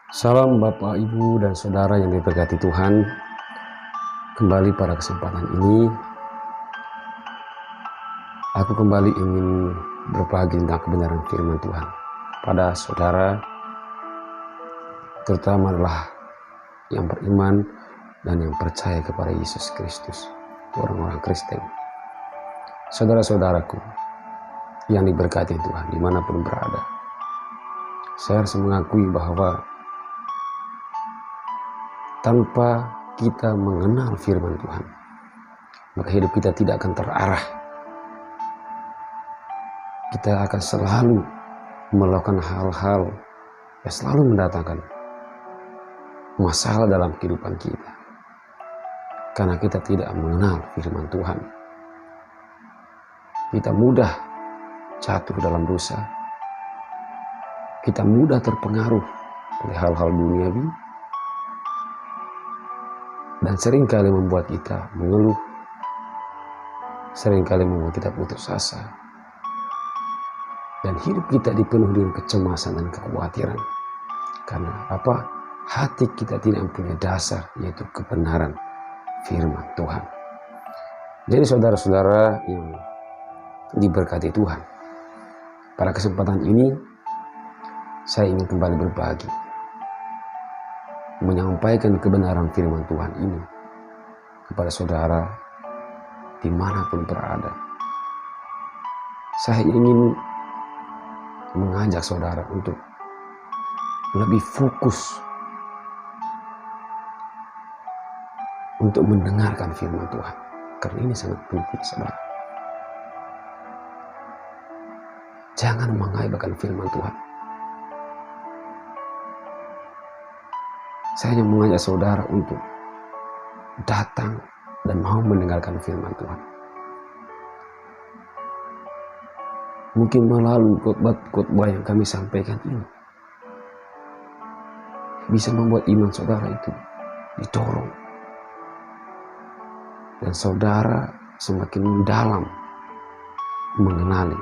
Salam Bapak, Ibu, dan Saudara yang diberkati Tuhan. Kembali pada kesempatan ini, aku kembali ingin berbagi tentang kebenaran firman Tuhan pada saudara, terutama adalah yang beriman dan yang percaya kepada Yesus Kristus, orang-orang Kristen. Saudara-saudaraku yang diberkati Tuhan dimanapun berada, saya harus mengakui bahwa tanpa kita mengenal firman Tuhan, maka hidup kita tidak akan terarah. Kita akan selalu melakukan hal-hal yang selalu mendatangkan masalah dalam kehidupan kita, karena kita tidak mengenal firman Tuhan. Kita mudah jatuh dalam dosa, kita mudah terpengaruh oleh hal-hal duniawi, dan seringkali membuat kita mengeluh, seringkali membuat kita putus asa, dan hidup kita dipenuhi dengan kecemasan dan kekhawatiran. Karena apa? Hati kita tidak mempunyai dasar, yaitu kebenaran firman Tuhan. Jadi saudara-saudara yang diberkati Tuhan, pada kesempatan ini saya ingin kembali berbagi, menyampaikan kebenaran firman Tuhan ini kepada saudara dimanapun berada. Saya ingin mengajak saudara untuk lebih fokus untuk mendengarkan firman Tuhan, karena ini sangat penting, saudara. Jangan mengabaikan firman Tuhan. Saya hanya mengajak saudara untuk datang dan mau mendengarkan firman Tuhan. Mungkin melalui khotbah yang kami sampaikan ini bisa membuat iman saudara itu didorong, dan saudara semakin dalam mengenali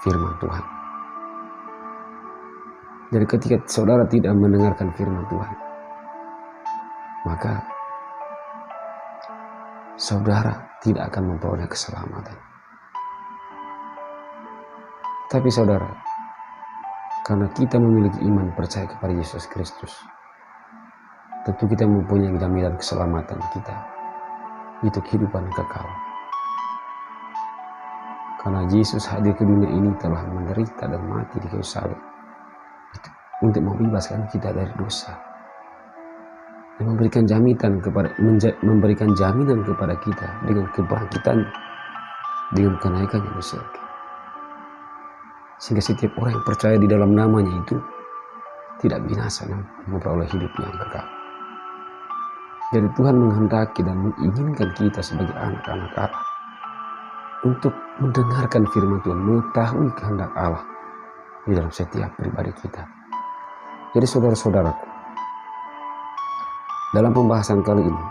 firman Tuhan. Jadi ketika saudara tidak mendengarkan firman Tuhan, maka saudara tidak akan memperoleh keselamatan. Tapi saudara, karena kita memiliki iman percaya kepada Yesus Kristus, tentu kita mempunyai jaminan keselamatan kita, itu kehidupan kekal. Karena Yesus hadir ke dunia ini telah menderita dan mati di kayu salib untuk membebaskan kita dari dosa, dan memberikan jaminan kepada kita dengan kebangkitan, dengan kenaikannya di surga. Sehingga setiap orang yang percaya di dalam namanya itu tidak binasa, namun memperoleh hidup yang kekal. Jadi Tuhan menghendaki dan menginginkan kita sebagai anak-anak Allah untuk mendengarkan firman Tuhan, mengetahui kehendak Allah di dalam setiap pribadi kita. Jadi saudara-saudaraku, dalam pembahasan kali ini,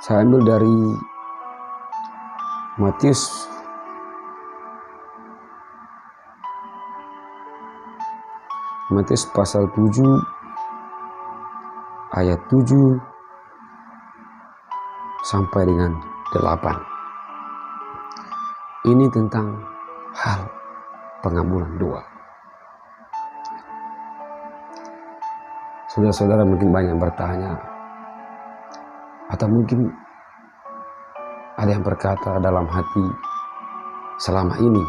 saya ambil dari Matius pasal 7 ayat 7 sampai dengan 8. Ini tentang hal pengabulan doa. Saudara-saudara mungkin banyak bertanya, atau mungkin ada yang berkata dalam hati selama ini,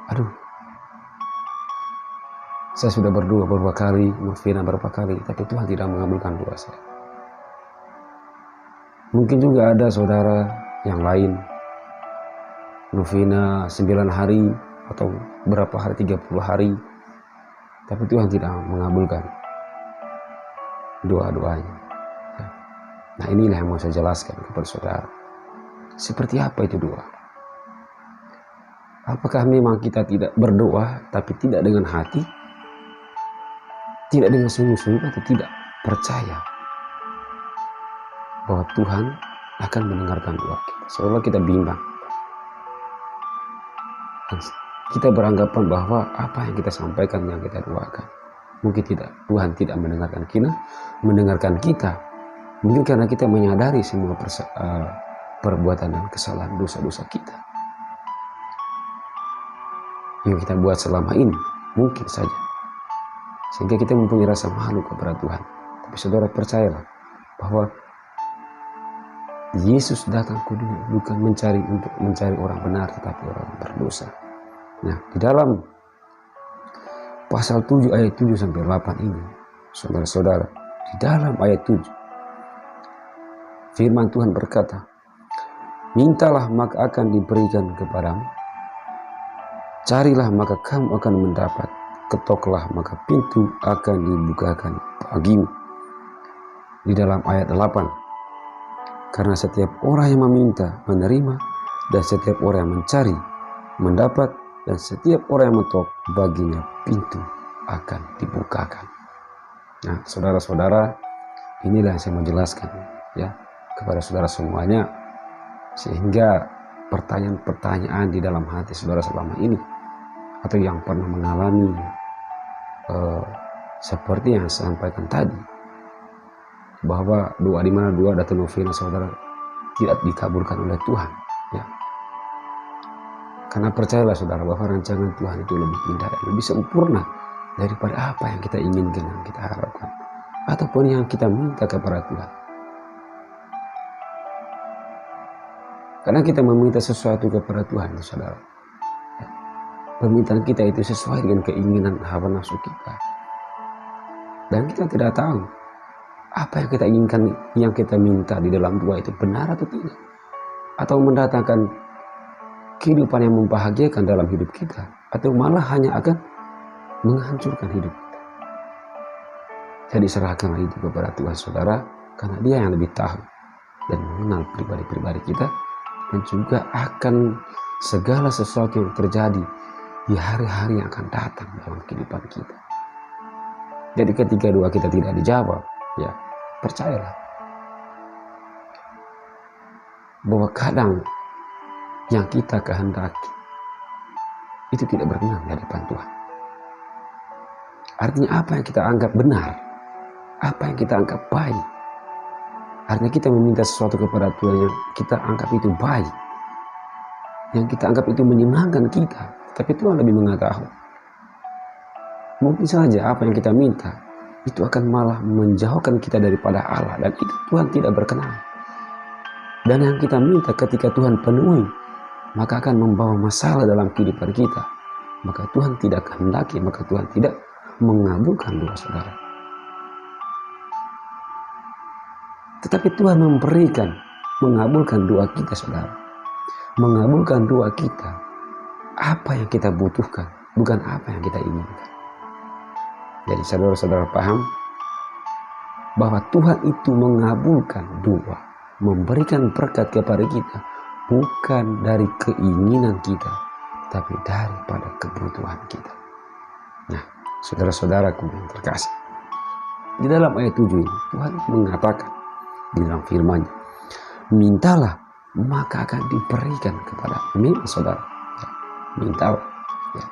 aduh, saya sudah berdoa beberapa kali, novena berapa kali, tapi Tuhan tidak mengabulkan doa saya. Mungkin juga ada saudara yang lain, novena 9 hari atau berapa hari, 30 hari, tapi Tuhan tidak mengabulkan doa-doanya. Nah, inilah yang mau saya jelaskan kepada saudara. Seperti apa itu doa? Apakah memang kita tidak berdoa tapi tidak dengan hati? Tidak dengan sungguh-sungguh, atau tidak percaya bahwa Tuhan akan mendengarkan doa kita? Seolah kita bimbang. Dan kita beranggapan bahwa apa yang kita sampaikan, yang kita doakan, mungkin tidak, Tuhan tidak mendengarkan kita. Mungkin karena kita menyadari semua perbuatan dan kesalahan dosa-dosa kita yang kita buat selama ini, mungkin saja, sehingga kita mempunyai rasa malu kepada Tuhan. Tapi saudara percayalah bahwa Yesus datang ke dunia bukan untuk mencari orang benar, tetapi orang berdosa. Nah, di dalam pasal 7 ayat 7 sampai 8 ini, saudara-saudara, di dalam ayat 7 firman Tuhan berkata, "Mintalah maka akan diberikan kepadamu, carilah maka kamu akan mendapat, ketoklah maka pintu akan dibukakan bagimu." Di dalam ayat 8, "Karena setiap orang yang meminta menerima, dan setiap orang yang mencari mendapat, dan setiap orang yang mengetok baginya pintu akan dibukakan." Nah, saudara-saudara, inilah yang saya mau jelaskan ya kepada saudara semuanya, sehingga pertanyaan-pertanyaan di dalam hati saudara selama ini, atau yang pernah mengalami seperti yang saya sampaikan tadi, bahwa doa di mana doa datang novena saudara tidak dikabulkan oleh Tuhan ya. Karena percayalah saudara bahwa rancangan Tuhan itu lebih indah dan lebih sempurna daripada apa yang kita inginkan, yang kita harapkan, ataupun yang kita minta kepada Tuhan. Karena kita meminta sesuatu kepada Tuhan, saudara, permintaan kita itu sesuai dengan keinginan hawa nafsu kita, dan kita tidak tahu apa yang kita inginkan, yang kita minta di dalam doa itu benar atau tidak, atau mendatangkan kehidupan yang membahagiakan dalam hidup kita, atau malah hanya akan menghancurkan hidup kita. Jadi serahkanlah itu kepada Tuhan saudara, karena Dia yang lebih tahu dan mengenal pribadi-pribadi kita, dan juga akan segala sesuatu yang terjadi di hari-hari yang akan datang dalam kehidupan kita. Jadi ketika doa kita tidak dijawab, ya percayalah bahwa kadang yang kita kehendaki itu tidak berkenan di hadapan Tuhan. Artinya apa yang kita anggap benar, apa yang kita anggap baik, artinya kita meminta sesuatu kepada Tuhan yang kita anggap itu baik, yang kita anggap itu menyenangkan kita, tapi Tuhan lebih mengetahui. Mungkin saja apa yang kita minta itu akan malah menjauhkan kita daripada Allah, dan itu Tuhan tidak berkenan. Dan yang kita minta ketika Tuhan penuhi, maka akan membawa masalah dalam kehidupan kita. Maka Tuhan tidak kehendaki, maka Tuhan tidak mengabulkan doa saudara. Tetapi Tuhan mengabulkan doa kita saudara. Mengabulkan doa kita apa yang kita butuhkan, bukan apa yang kita inginkan. Jadi saudara-saudara paham bahwa Tuhan itu mengabulkan doa, memberikan berkat kepada kita, bukan dari keinginan kita, tapi daripada kebutuhan kita. Nah, saudara-saudaraku yang terkasih, di dalam ayat 7 ini Tuhan mengatakan di dalam firman-Nya, "Mintalah maka akan diberikan kepada." Memang saudara, ya, mintalah, ya.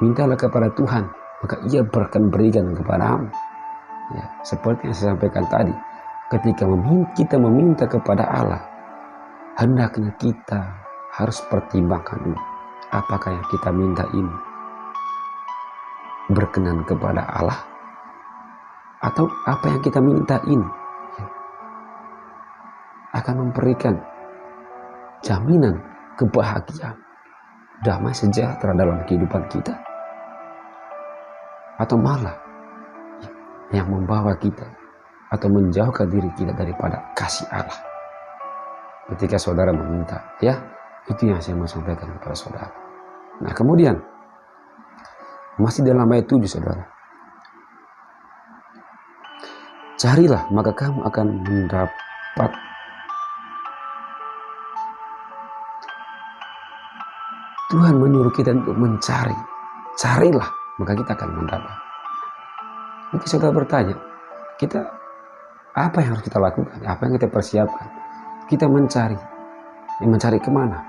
Mintalah kepada Tuhan, maka Ia akan berikan kepadamu. Ya, seperti yang saya sampaikan tadi, ketika kita meminta kepada Allah, hendaknya kita harus pertimbangkan dulu, apakah yang kita minta ini berkenan kepada Allah, atau apa yang kita minta ini akan memberikan jaminan kebahagiaan, damai sejahtera dalam kehidupan kita, atau malah yang membawa kita atau menjauhkan diri kita daripada kasih Allah. Ketika saudara meminta, ya, itu yang saya mau sampaikan kepada saudara. Nah, kemudian masih dalam ayat 7 saudara, "Carilah maka kamu akan mendapat." Tuhan menyuruh kita untuk mencari. Carilah maka kita akan mendapat. Mungkin saudara bertanya, kita apa yang harus kita lakukan? Apa yang kita persiapkan? Kita mencari. Mencari kemana?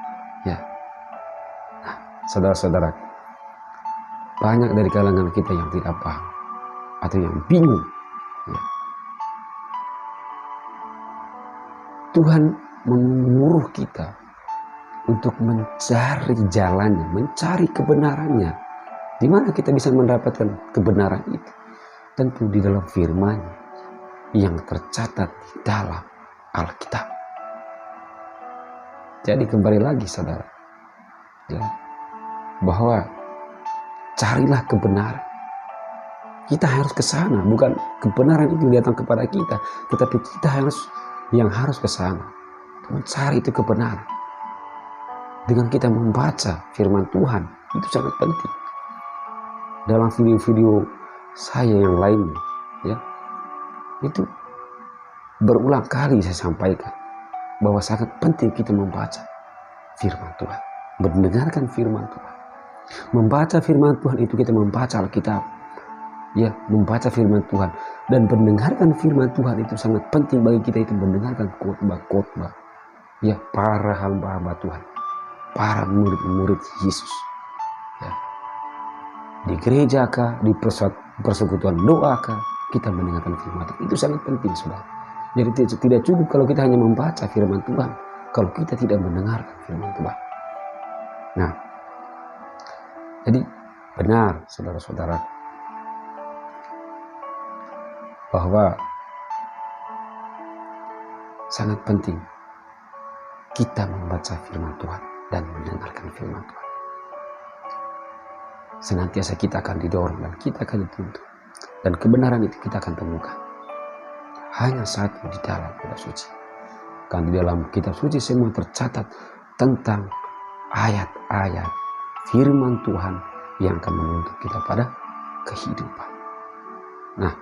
Ya. Nah, saudara-saudara, banyak dari kalangan kita yang tidak paham atau yang bingung. Ya. Tuhan menyuruh kita untuk mencari jalannya, mencari kebenarannya. Di mana kita bisa mendapatkan kebenaran itu? Tentu di dalam firman-Nya yang tercatat di dalam Alkitab. Jadi kembali lagi saudara, ya, bahwa carilah kebenaran. Kita harus ke sana, bukan kebenaran itu datang kepada kita, tetapi kita harus ke sana, mencari itu kebenaran. Dengan kita membaca firman Tuhan, itu sangat penting. Dalam video-video saya yang lainnya, ya, itu berulang kali saya sampaikan bahwa sangat penting kita membaca firman Tuhan, mendengarkan firman Tuhan. Membaca firman Tuhan itu kita membaca Alkitab, ya, membaca firman Tuhan dan mendengarkan firman Tuhan itu sangat penting bagi kita, itu mendengarkan khotbah-khotbah, ya, para hamba-hamba Tuhan, para murid-murid Yesus, ya. Di gereja kah, di persekutuan doa kah, kita mendengarkan firman Tuhan. Itu sangat penting, saudara. Jadi tidak cukup kalau kita hanya membaca firman Tuhan, kalau kita tidak mendengarkan firman Tuhan. Nah, jadi benar saudara-saudara, bahwa sangat penting kita membaca firman Tuhan dan mendengarkan firman Tuhan. Senantiasa kita akan didorong dan kita akan dituntut, dan kebenaran itu kita akan temukan hanya satu di dalam kitab suci. Kan di dalam kitab suci semua tercatat tentang ayat-ayat firman Tuhan yang akan menuntut kita pada kehidupan. Nah,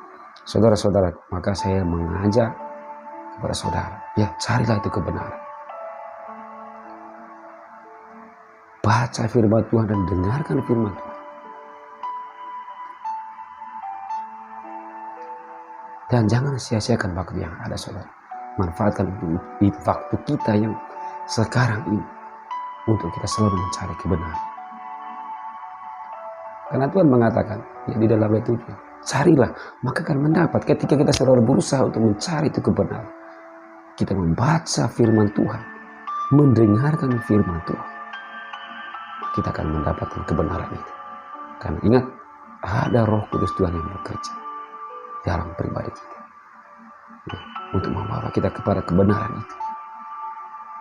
saudara-saudara, maka saya mengajak kepada saudara, ya, carilah itu kebenaran. Baca firman Tuhan dan dengarkan firman Tuhan. Dan jangan sia-siakan waktu yang ada, saudara. Manfaatkan waktu kita yang sekarang ini untuk kita selalu mencari kebenaran. Karena Tuhan mengatakan, ya, di dalam ayat 7, carilah maka akan mendapat. Ketika kita selalu berusaha untuk mencari itu kebenaran, kita membaca firman Tuhan, mendengarkan firman Tuhan, kita akan mendapatkan kebenaran itu. Karena ingat, ada Roh Kudus Tuhan yang bekerja dalam pribadi kita, ya, untuk membawa kita kepada kebenaran itu,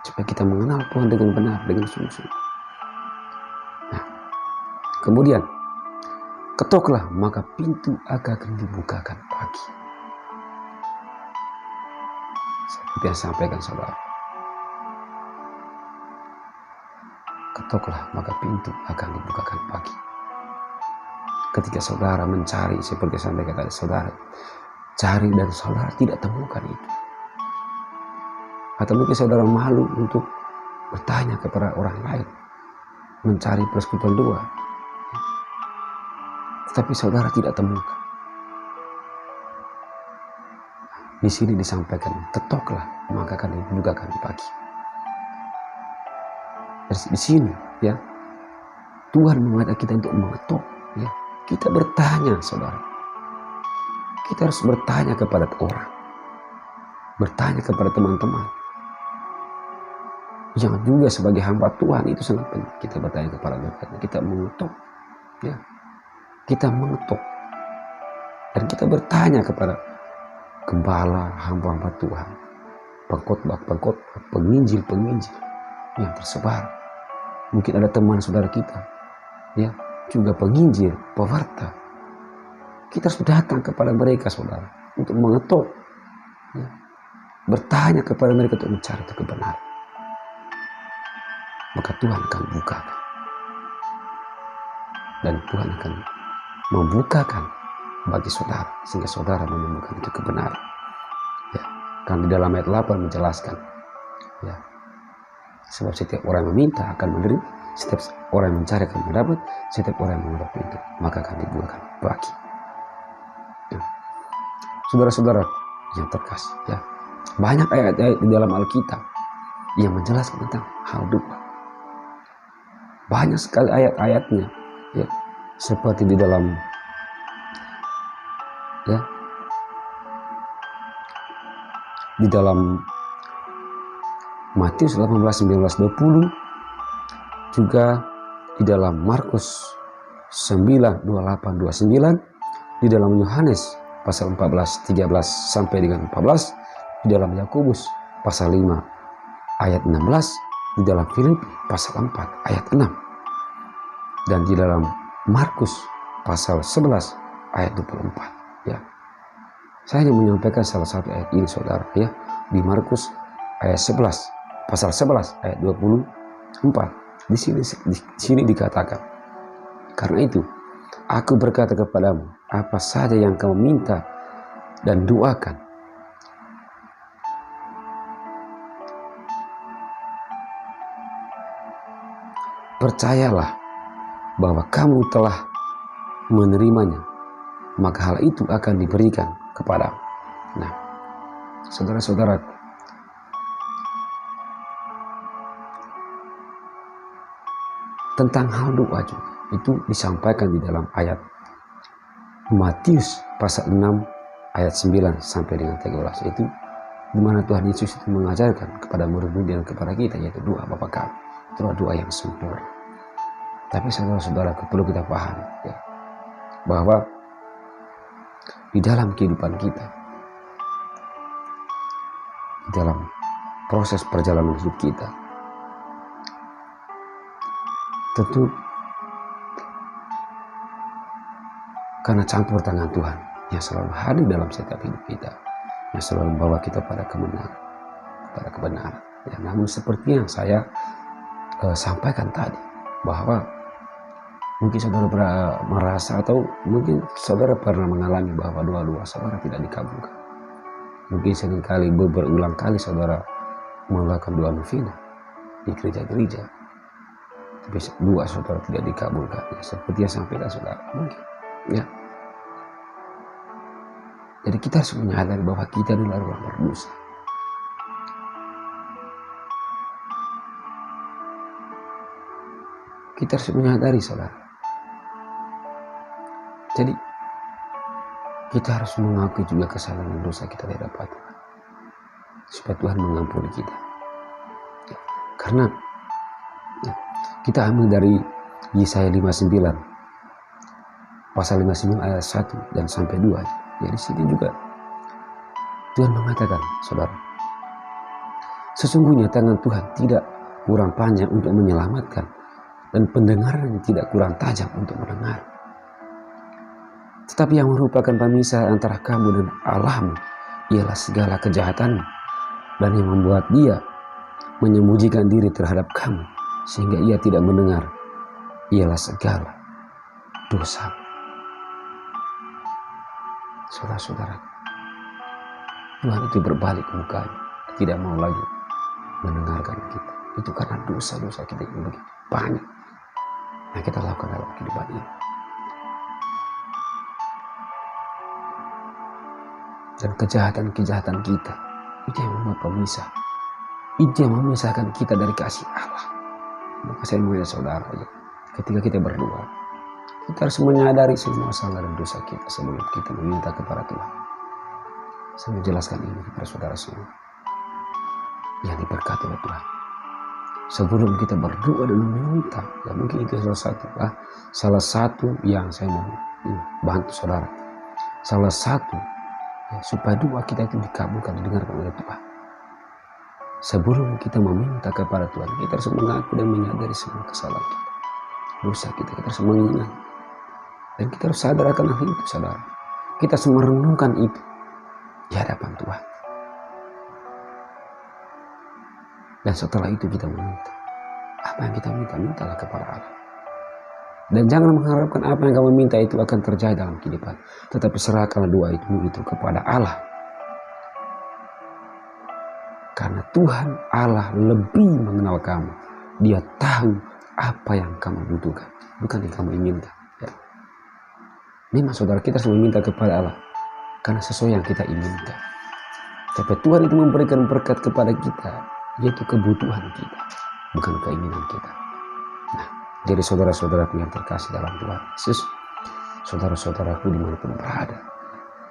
supaya kita mengenal Tuhan dengan benar, dengan sungguh-sungguh. Nah, kemudian ketoklah maka pintu akan dibukakan bagi. Seperti yang sampaikan saudara, ketoklah maka pintu akan dibukakan bagi. Ketika saudara mencari, seperti saya sampaikan tadi, saudara cari dan saudara tidak temukan itu, atau mungkin saudara malu untuk bertanya kepada orang lain, mencari persekutuan doa, tetapi saudara tidak temukan. Di sini disampaikan, ketoklah maka akan dibukakan bagi. Di sini, ya, Tuhan mengajak kita untuk mengetok, ya. Kita bertanya, saudara. Kita harus bertanya kepada orang, bertanya kepada teman-teman. Jangan juga sebagai hamba Tuhan, itu sangat penting. Kita bertanya kepada mereka, kita mengetok, ya. Kita mengetok dan kita bertanya kepada gembala, hamba-hamba Tuhan, pengkhotbah, penginjil yang tersebar. Mungkin ada teman saudara kita, ya, juga penginjil, pewarta. Kita harus datang kepada mereka, saudara, untuk mengetok, ya, bertanya kepada mereka untuk mencari itu kebenaran. Maka Tuhan akan bukakan, dan Tuhan akan membukakan bagi saudara, sehingga saudara menemukan itu kebenaran. Ya, kan di dalam ayat 8 menjelaskan, ya, sebab setiap orang yang meminta akan menerima, setiap orang yang mencari akan mendapat, setiap orang yang mengetok pintu maka akan dibukakan bagi. Ya. Saudara-saudara yang terkasih, ya, banyak ayat-ayat di dalam Alkitab yang menjelaskan tentang hal doa. banyak sekali ayat-ayatnya, ya, seperti di dalam, ya, di dalam Matius 18, 19, 20, juga di dalam Markus 9, 28, 29, di dalam Yohanes pasal 14, 13 sampai dengan 14, di dalam Yakobus pasal 5 ayat 16, di dalam Filipi pasal 4 ayat 6, dan di dalam Markus pasal 11 ayat 24. Ya, saya hanya menyampaikan salah satu ayat ini, saudara, ya, di Markus ayat 11 pasal 11 ayat 24. Di sini dikatakan, karena itu aku berkata kepadamu, apa saja yang kamu minta dan doakan, percayalah bahwa kamu telah menerimanya, maka hal itu akan diberikan kepadamu. Nah, saudara-saudaraku, tentang hal doa juga itu disampaikan di dalam ayat Matius pasal 6 ayat 9 sampai dengan 13, itu di mana Tuhan Yesus itu mengajarkan kepada murid-murid dan kepada kita, yaitu doa Bapa kami. Itu doa yang sempurna. Tapi saudara-saudara, perlu kita paham, ya, bahwa di dalam kehidupan kita, di dalam proses perjalanan hidup kita, tentu karena campur tangan Tuhan yang selalu hadir dalam setiap hidup kita, yang selalu membawa kita pada kebenaran. Ya, namun seperti yang saya sampaikan tadi, bahwa mungkin saudara merasa atau mungkin saudara pernah mengalami bahwa doa-doa saudara tidak dikabulkan. Mungkin seringkali berulang kali saudara melakukan doa novena di gereja-gereja, tapi doa saudara tidak dikabulkan. Ya, seperti yang sampaikan saudara mungkin, ya. Jadi kita harus menyadari bahwa kita adalah orang berdosa. Kita harus menyadari, saudara. Jadi kita harus mengakui juga kesalahan dan dosa kita di hadapan Tuhan, supaya Tuhan mengampuni kita. Ya, karena ya, kita ambil dari Yesaya 59 pasal 59 ayat 1 dan sampai 2. Ya, di sini juga Tuhan mengatakan, saudara, sesungguhnya tangan Tuhan tidak kurang panjang untuk menyelamatkan, dan pendengarannya tidak kurang tajam untuk mendengar. Tetapi yang merupakan pemisah antara kamu dan Allahmu ialah segala kejahatanmu, dan yang membuat dia menyembunyikan diri terhadap kamu sehingga ia tidak mendengar ialah segala dosamu. Saudara-saudara, Tuhan itu berbalik mukanya, tidak mau lagi mendengarkan kita. Itu karena dosa-dosa kita yang begitu banyak yang kita lakukan dalam kehidupan ini. Dan kejahatan-kejahatan kita itu yang membuat pemisah. Itu yang memisahkan kita dari kasih Allah. Maka saya mengajak saudara, ya, ketika kita berdoa, kita harus menyadari semua salah dan dosa kita sebelum kita meminta kepada Tuhan. Saya menjelaskan ini kepada saudara semua yang diberkati oleh Tuhan. Sebelum kita berdoa dan meminta, ya mungkin itu salah satu yang saya mau bantu saudara. Salah satu ya, supaya doa kita itu dikabulkan, didengarkan oleh Tuhan. Sebelum kita meminta kepada Tuhan, kita harus mengaku dan menyadari semua kesalahan kita, dosa kita harus mengingat. Dan kita harus sadar akan hal itu, saudara. Kita harus merenungkan itu di hadapan Tuhan. Dan setelah itu kita meminta. Apa yang kita minta, mintalah kepada Allah. Dan jangan mengharapkan apa yang kamu minta itu akan terjadi dalam kehidupan. Tetapi serahkanlah doa itu kepada Allah. Karena Tuhan Allah lebih mengenal kamu. Dia tahu apa yang kamu butuhkan, bukan yang kamu inginkan. Ya. Memang saudara, kita harus meminta kepada Allah karena sesuai yang kita inginkan. Tapi Tuhan itu memberikan berkat kepada kita, yaitu kebutuhan kita, bukan keinginan kita. Nah, Jadi saudara-saudaraku yang terkasih dalam Tuhan Yesus, saudara-saudaraku dimanapun berada,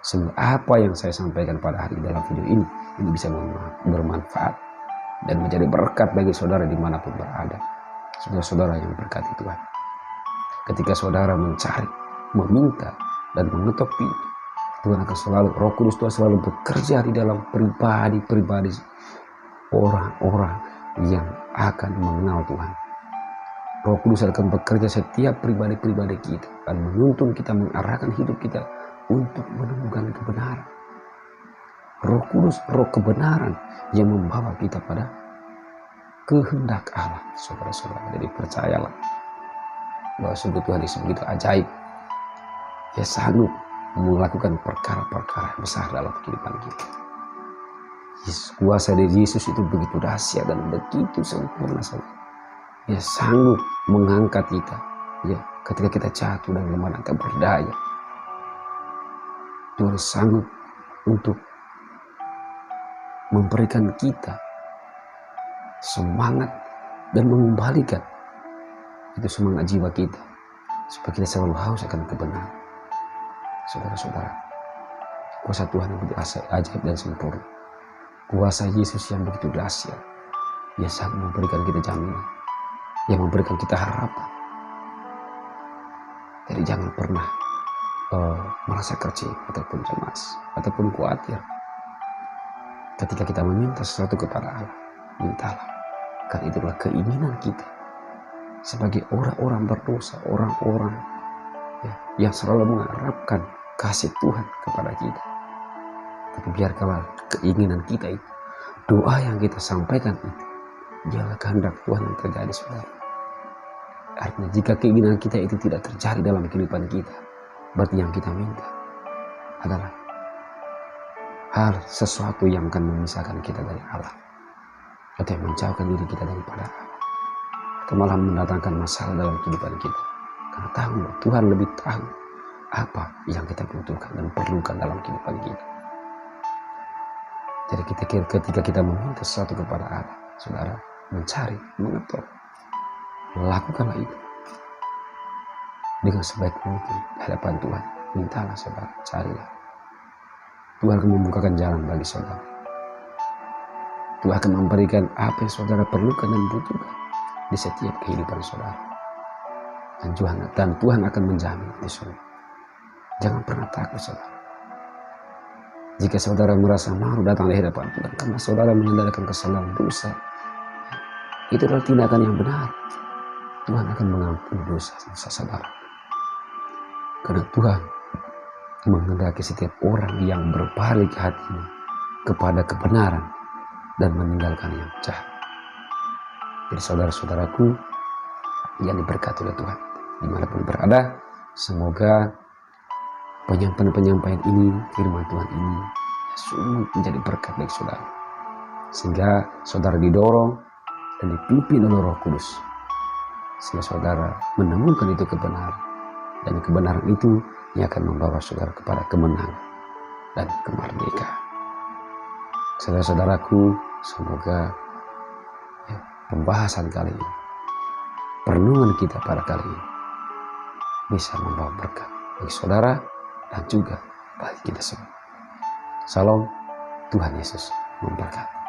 semua apa yang saya sampaikan pada hari dalam video ini bisa bermanfaat dan menjadi berkat bagi saudara dimanapun berada. Saudara-saudara yang berkati Tuhan, ketika saudara mencari, meminta, dan mengetuk pintu, Tuhan akan selalu, Roh Kudus Tuhan selalu bekerja di dalam pribadi-pribadi orang-orang yang akan mengenal Tuhan. Roh Kudus akan bekerja setiap pribadi-pribadi kita dan menuntun kita, mengarahkan hidup kita untuk menemukan kebenaran. Roh Kudus, roh kebenaran yang membawa kita pada kehendak Allah, saudara-saudara. Jadi percayalah bahwa sungguh Tuhan Yesus begitu ajaib. Dia sanggup melakukan perkara-perkara besar dalam kehidupan kita. Kuasa dari Yesus itu begitu dahsyat dan begitu sempurna saja. Dia sanggup mengangkat kita, ya, ketika kita jatuh dan lemah dan tak berdaya. Tuhan sanggup untuk memberikan kita semangat dan mengembalikan itu semangat jiwa kita supaya kita selalu haus akan kebenaran. Saudara-saudara, kuasa Tuhan yang begitu ajaib dan sempurna, kuasa Yesus yang begitu dahsyat, Dia sanggup memberikan kita jaminan, yang memberikan kita harapan. Jadi jangan pernah merasa kecil ataupun cemas ataupun khawatir ketika kita meminta sesuatu kepada Allah. Mintalah, karena itulah keinginan kita sebagai orang-orang berdosa, orang-orang yang selalu mengharapkan kasih Tuhan kepada kita. Tapi biarkanlah keinginan kita itu, doa yang kita sampaikan itu, dialah kehendak Tuhan yang terjadi, saudara. Artinya jika keinginan kita itu tidak terjadi dalam kehidupan kita, berarti yang kita minta adalah hal sesuatu yang akan memisahkan kita dari Allah, atau yang menjauhkan diri kita daripada Allah, atau malah mendatangkan masalah dalam kehidupan kita. Karena tahu, Tuhan lebih tahu apa yang kita butuhkan dan perlukan dalam kehidupan kita. Jadi ketika kita meminta sesuatu kepada Allah, saudara, mencari, mengetuk, lakukanlah itu dengan sebaik mungkin di hadapan Tuhan. Mintalah, saudara, carilah. Tuhan akan membukakan jalan bagi saudara. Tuhan akan memberikan apa yang saudara perlukan dan butuhkan di setiap kehidupan saudara. Dan Tuhan akan menjamin itu semua. Jangan pernah takut, saudara. Jika saudara merasa malu datang di hadapan Tuhan karena saudara meninggalkan kesalahan dosa, itu adalah tindakan yang benar. Tuhan akan mengampuni dosa saudara. Karena Tuhan menghendaki setiap orang yang berbalik hatinya kepada kebenaran dan meninggalkan yang jahat. Jadi saudara-saudaraku yang diberkati oleh Tuhan, dimanapun berada, semoga penyampaian ini, firman Tuhan ini, sungguh menjadi berkat bagi saudara, sehingga saudara didorong dan dipimpin oleh Roh Kudus, sehingga saudara menemukan itu kebenaran, dan kebenaran itu yang akan membawa saudara kepada kemenangan dan kemerdekaan. Saudara-saudaraku, semoga pembahasan kali ini, perenungan kita pada kali ini, bisa membawa berkat bagi saudara dan juga bagi kita semua. Salam, Tuhan Yesus memberkati.